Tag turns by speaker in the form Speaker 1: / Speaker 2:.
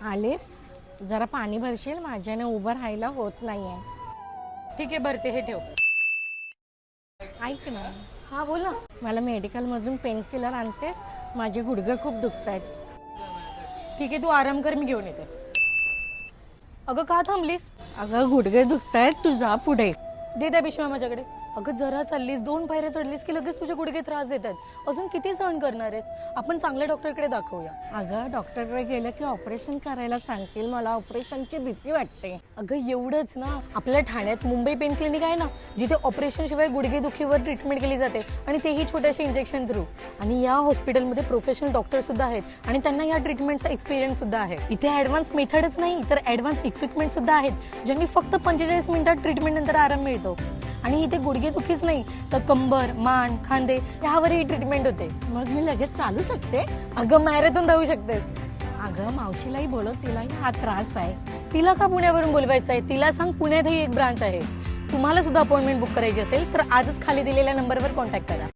Speaker 1: आलीस जरा पाणी भरशील, माझ्याने उभं राहायला होत नाहीये.
Speaker 2: ठीक आहे भरते, हे ठेव.
Speaker 1: ऐक ना,
Speaker 2: हा बोल ना.
Speaker 1: मला मेडिकल मधून पेन किलर आणतेस, माझे गुडघे खूप दुखतायत.
Speaker 2: ठीक आहे, तू आराम कर, मी घेऊन येते. अगं का थांबलीस?
Speaker 1: अगं गुडघे दुखतायत, तू जा पुढे.
Speaker 2: दे त्या पिशव्या माझ्याकडे. अगं जरा चाललीस, 2 पायऱ्या चढलीस की लगेच तुझे गुडघे त्रास देतात. अजून किती सहन करणार आहेस? आपण चांगल्या डॉक्टरकडे दाखवूया.
Speaker 1: अगं डॉक्टरकडे गेलं की ऑपरेशन करायला सांगतील, मला ऑपरेशनची भीती वाटते.
Speaker 2: अगं एवढंच ना, आपल्या ठाण्यात मुंबई पेन क्लिनिक आहे ना, जिथे ऑपरेशन शिवाय गुडघेदुखीवर ट्रीटमेंट केली जाते, आणि तेही छोट्याशा इंजेक्शन थ्रू. आणि या हॉस्पिटलमध्ये प्रोफेशनल डॉक्टर सुद्धा आहेत आणि त्यांना या ट्रीटमेंटचा एक्सपिरियन्स सुद्धा आहे. इथे ऍडव्हान्स मेथडच नाही तर ऍडव्हान्स इक्विपमेंट सुद्धा आहेत, ज्यांनी फक्त 45 मिनिटात ट्रीटमेंट नंतर आराम मिळतो. आणि इथे गुडघेदुखीच नाही तर कंबर, मान, खांदे यावरही ट्रीटमेंट होते.
Speaker 1: मग मी लगेच चालू शकते?
Speaker 2: अगं मॅरेथॉन धावू शकतेस.
Speaker 1: अगं मावशीलाही बोलव, तिलाही हा त्रास आहे.
Speaker 2: तिला का पुण्यावरून बोलवायचं आहे? तिला सांग पुण्यातही एक ब्रांच आहे. तुम्हाला सुद्धा अपॉइंटमेंट बुक करायची असेल तर आजच खाली दिलेल्या नंबरवर कॉन्टॅक्ट करा.